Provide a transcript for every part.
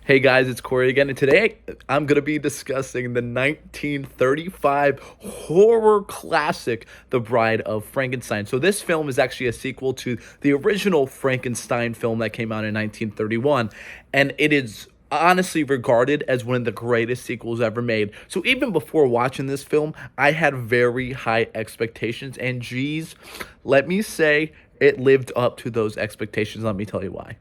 Hey guys, it's Corey again, and today I'm going to be discussing the 1935 horror classic, The Bride of Frankenstein. So this film is actually a sequel to the original Frankenstein film that came out in 1931, and it is honestly regarded as one of the greatest sequels ever made. So even before watching this film, I had very high expectations, and geez, let me say it lived up to those expectations. Let me tell you why.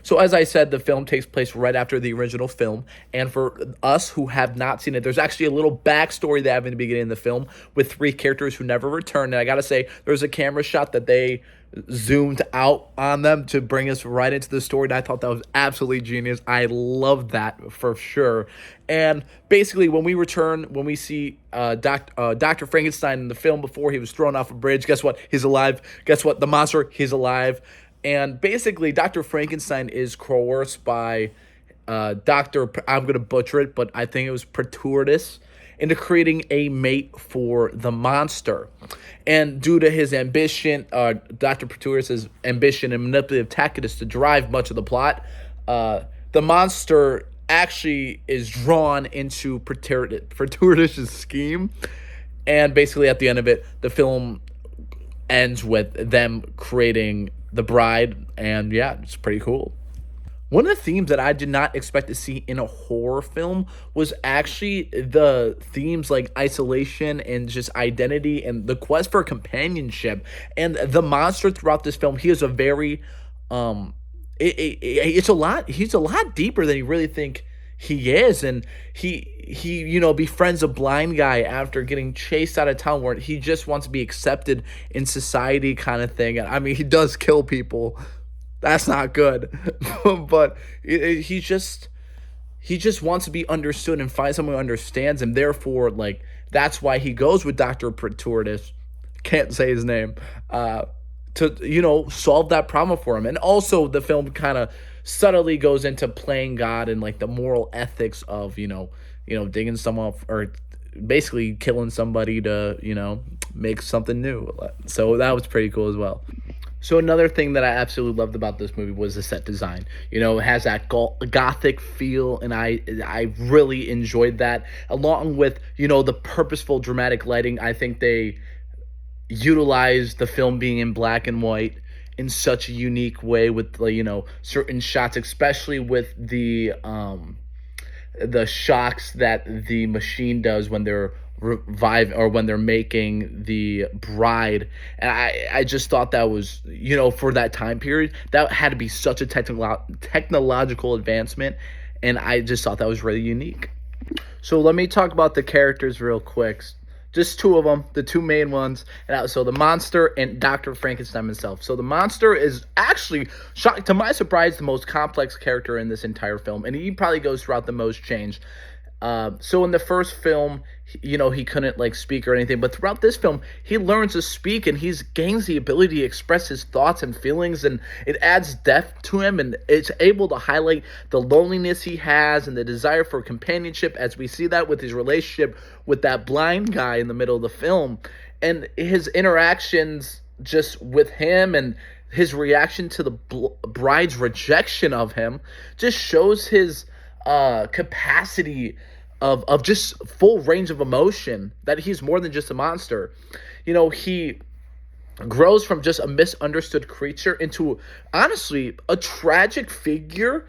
So as I said, the film takes place right after the original film, and for us who have not seen it, there's actually a little backstory they have in the beginning of the film with three characters who never returned. And I gotta say, there's a camera shot that they zoomed out on them to bring us right into the story, and I thought that was absolutely genius. I loved that for sure. And basically, when we see Dr. Frankenstein in the film before he was thrown off a bridge, guess what? He's alive. Guess what? The monster, he's alive. And basically, Dr. Frankenstein is coerced by I'm going to butcher it, but I think it was Pretorius, into creating a mate for the monster. And due to his ambition, Dr. Pretorius' ambition and manipulative tactics to drive much of the plot, the monster actually is drawn into Pretorius' scheme. And basically, at the end of it, the film ends with them creating the bride, and yeah, it's pretty cool. One of the themes that I did not expect to see in a horror film was actually the themes like isolation and just identity and the quest for companionship. And the monster throughout this film, he is a very it's a lot he's a lot deeper than you really think he is. And he befriends a blind guy after getting chased out of town, where he just wants to be accepted in society, kind of thing. And I mean, he does kill people. That's not good. But he just wants to be understood and find someone who understands him. Therefore, like, that's why he goes with Dr. Pretorius, can't say his name, to solve that problem for him. And also the film kind of subtly goes into playing God and like the moral ethics of digging someone up, or basically killing somebody to make something new. So that was pretty cool as well. So another thing that I absolutely loved about this movie was the set design. It has that gothic feel, and I really enjoyed that, along with the purposeful dramatic lighting. I think they utilized the film being in black and white in such a unique way with certain shots, especially with the shocks that the machine does when they're when they're making the bride. And I just thought that was, for that time period, that had to be such a technological advancement, and I just thought that was really unique. So let me talk about the characters real quick. Just two of them, the two main ones. So the monster and Dr. Frankenstein himself. So the monster is actually, to my surprise, the most complex character in this entire film, and he probably goes throughout the most change. So in the first film, he couldn't speak or anything, but throughout this film, he learns to speak, and he gains the ability to express his thoughts and feelings, and it adds depth to him, and it's able to highlight the loneliness he has and the desire for companionship, as we see that with his relationship with that blind guy in the middle of the film, and his interactions just with him and his reaction to the bride's rejection of him just shows his capacity of just full range of emotion, that he's more than just a monster. He grows from just a misunderstood creature into, honestly, a tragic figure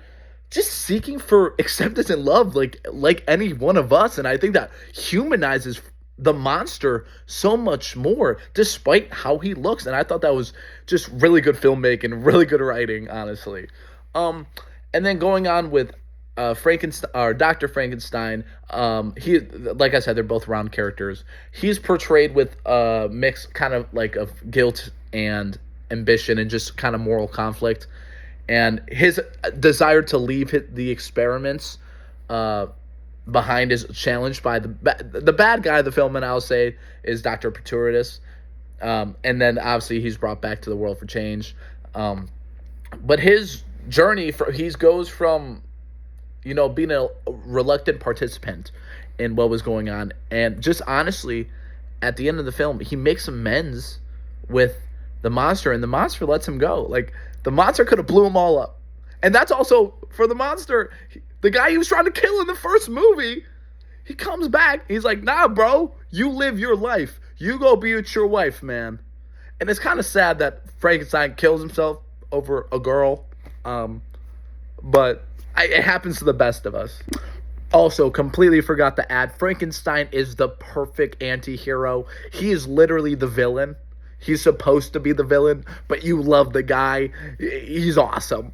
just seeking for acceptance and love, like any one of us. And I think that humanizes the monster so much more, despite how he looks. And I thought that was just really good filmmaking, really good writing, honestly. And then going on with Frankenstein, or Dr. Frankenstein, he, like I said, they're both round characters. He's portrayed with a mix kind of like of guilt and ambition and just kind of moral conflict, and his desire to leave the experiments behind is challenged by the bad guy of the film, and I'll say is Dr. Pretorius, and then obviously he's brought back to the world for change, but his journey he goes from being a reluctant participant in what was going on, and just honestly, at the end of the film, he makes amends with the monster, and the monster lets him go. Like, the monster could have blew them all up. And that's also, for the monster, The guy he was trying to kill in the first movie, he comes back. He's like, nah, bro, you live your life. You go be with your wife, man. And it's kind of sad that Frankenstein kills himself over a girl. But it happens to the best of us. Also, completely forgot to add, Frankenstein is the perfect anti-hero. He is literally the villain. He's supposed to be the villain, but you love the guy. He's awesome.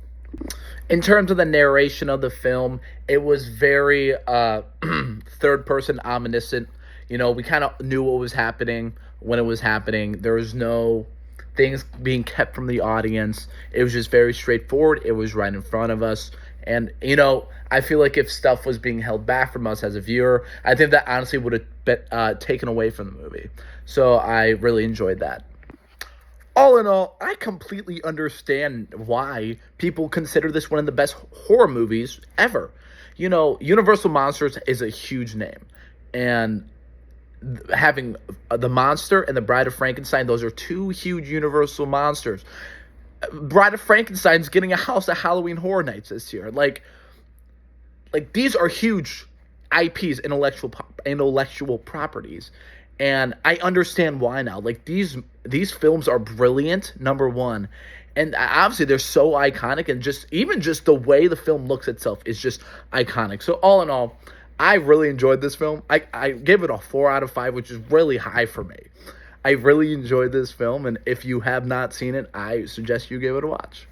In terms of the narration of the film, it was very third-person omniscient. You know, we kind of knew what was happening when it was happening. There was no things being kept from the audience. It was just very straightforward. It was right in front of us. And, you know, I feel like if stuff was being held back from us as a viewer, I think that honestly would have been taken away from the movie. So I really enjoyed that. All in all, I completely understand why people consider this one of the best horror movies ever. You know, Universal Monsters is a huge name. And having The Monster and The Bride of Frankenstein, those are two huge Universal monsters. Bride of Frankenstein's getting a house at Halloween Horror Nights this year. Like these are huge IPs, intellectual properties, and I understand why now. Like these films are brilliant, number one, and obviously they're so iconic, and even just the way the film looks itself is just iconic. So all in all, I really enjoyed this film. I gave it a 4 out of 5, which is really high for me. I really enjoyed this film, and if you have not seen it, I suggest you give it a watch.